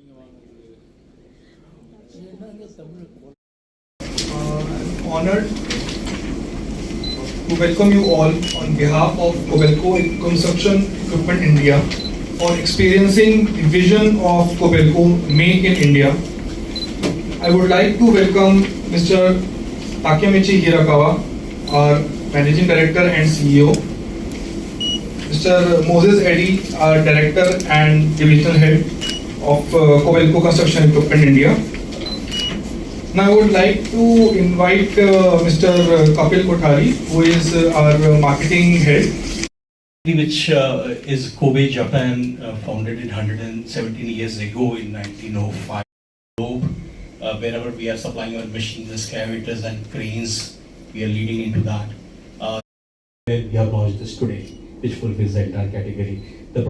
I'm honored to welcome you all on behalf of KOBELCO Construction Equipment India for experiencing the vision of KOBELCO Make in India. I would like to welcome Mr. Takemichi Hirakawa, our Managing Director and CEO, Mr. Moses Eddy, our Director and Divisional Head of KOBELCO Construction Equipment India. Now I would like to invite Mr. Kapil Kothari, who is our Marketing Head. Which is Kobe, Japan, founded 117 years ago in 1905. Wherever we are supplying our machines, excavators and cranes, we are leading into that. We have launched this today, which fulfills the entire category. The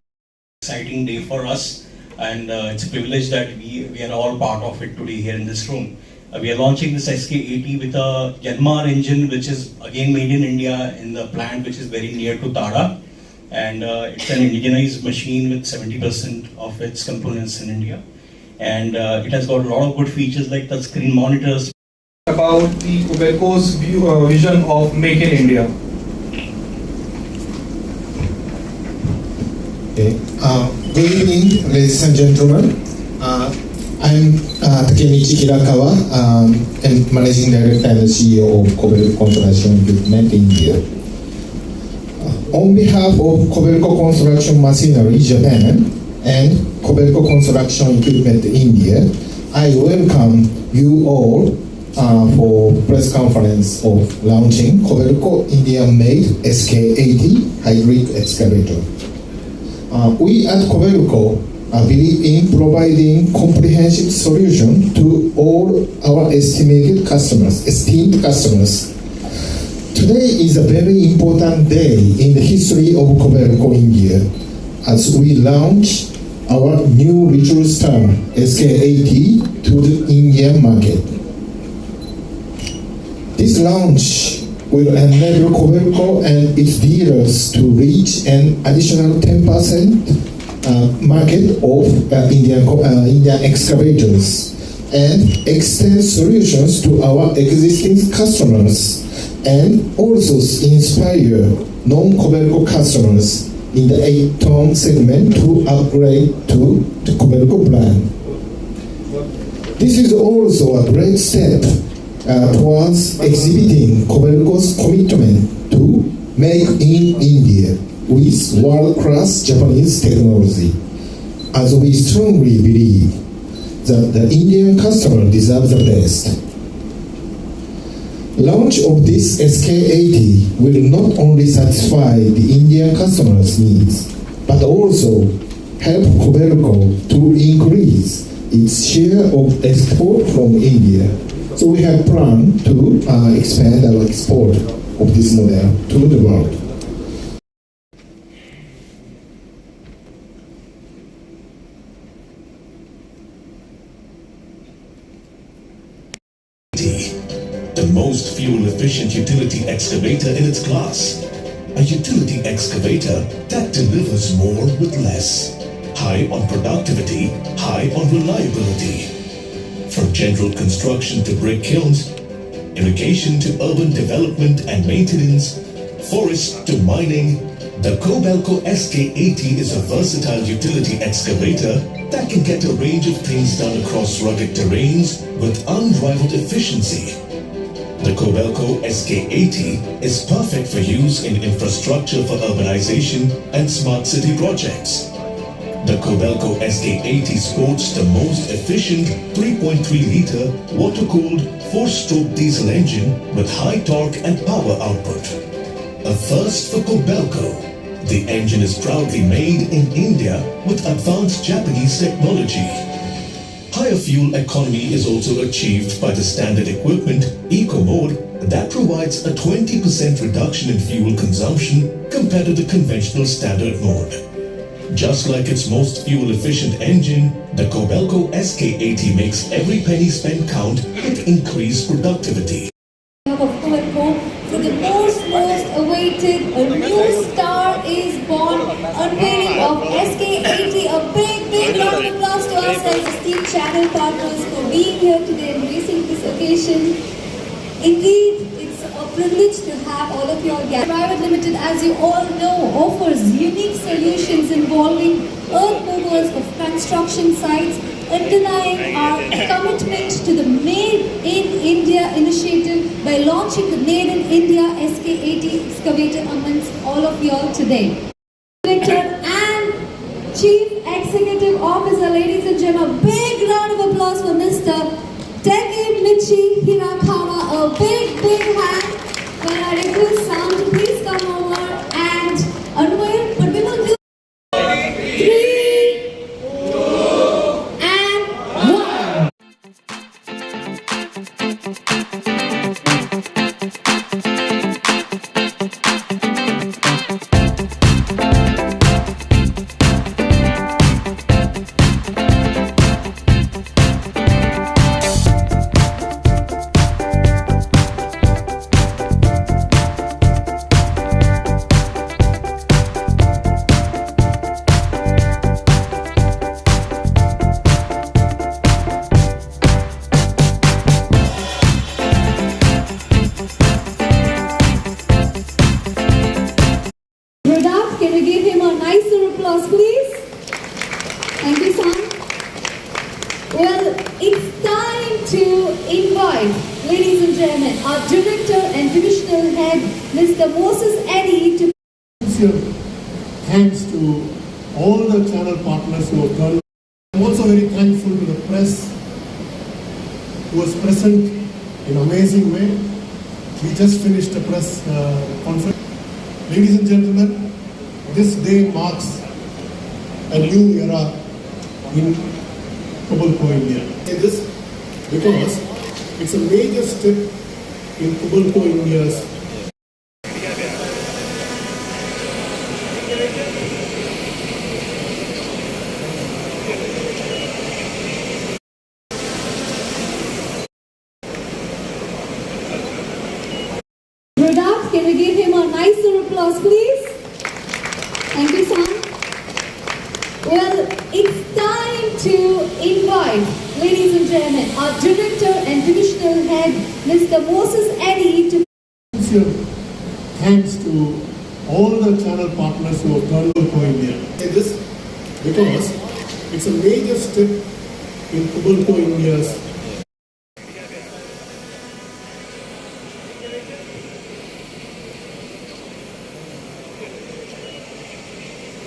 exciting day for us, and it's a privilege that we are all part of it today here in this room. We are launching this SK80 with a Yanmar engine, which is again made in India in the plant which is very near to Tara. And it's an indigenized machine with 70% of its components in India. And it has got a lot of good features like touch screen monitors. About the KOBELCO's vision of Make in India. Okay. Good evening, ladies and gentlemen. I'm Takemichi Hirakawa, and Managing Director and CEO of KOBELCO Construction Equipment India. On behalf of KOBELCO Construction Machinery Japan and KOBELCO Construction Equipment India, I welcome you all for press conference of launching KOBELCO India-made SK80 hybrid excavator. We at KOBELCO believe in providing comprehensive solution to all our esteemed customers. Today is a very important day in the history of KOBELCO India as we launch our new Little Star SK80 to the Indian market. This launch will enable KOBELCO and its dealers to reach an additional 10% market of Indian excavators and extend solutions to our existing customers and also inspire non-KOBELCO customers in the 8-ton segment to upgrade to the KOBELCO brand. This is also a great step towards exhibiting KOBELCO's commitment to make in India with world-class Japanese technology, as we strongly believe that the Indian customer deserves the best. Launch of this SK80 will not only satisfy the Indian customers' needs, but also help KOBELCO to increase its share of export from India. So we have planned to expand our export of this model to the world. The most fuel-efficient utility excavator in its class. A utility excavator that delivers more with less. High on productivity, high on reliability. From general construction to brick kilns, irrigation to urban development and maintenance, forest to mining, the KOBELCO SK80 is a versatile utility excavator that can get a range of things done across rugged terrains with unrivaled efficiency. The KOBELCO SK80 is perfect for use in infrastructure for urbanization and smart city projects. The KOBELCO SK80 sports the most efficient 3.3-liter water-cooled 4-stroke diesel engine with high torque and power output. A first for KOBELCO. The engine is proudly made in India with advanced Japanese technology. Higher fuel economy is also achieved by the standard equipment Eco Mode that provides a 20% reduction in fuel consumption compared to the conventional standard mode. Just like its most fuel-efficient engine, the KOBELCO SK80 makes every penny spent count with increased productivity. Of KOBELCO, for the most awaited, a new star is born, unveiling of SK80, a big round of applause to ourselves esteemed channel partners for being here today and gracing this occasion. Indeed, it's a privilege to have all of you all gathered. Private Limited, as you all know, offers unique solutions involving earth movers of construction sites, underlying our commitment to the Made in India initiative by launching the Made in India SK80 excavator amongst all of you all today. Director and Chief Executive Officer, ladies and gentlemen, big round of applause for Mr. Teki Michi Hirakawa. A big hand. When I request sound to please come over and unveil, but we will do 3, 2, and 1. Can we give him a nicer applause, please? Thank you, son. Well, it's time to invite, ladies and gentlemen, our Director and Divisional Head, Mr. Moses Eddy, to sincere thanks to all the channel partners who have done. I'm also very thankful to the press who was present in an amazing way. We just finished a press conference. Ladies and gentlemen, this day marks a new era in KOBELCO India. And this because it's a major step in KOBELCO India's Rodolphe, can we give him a nicer applause, please? Thank you, son. Well, it's time to invite, ladies and gentlemen, our Director and Divisional Head, Mr. Moses Eddy, to sincere thanks to all the channel partners who have done KOBELCO India. And this because it's a major step in KOBELCO India's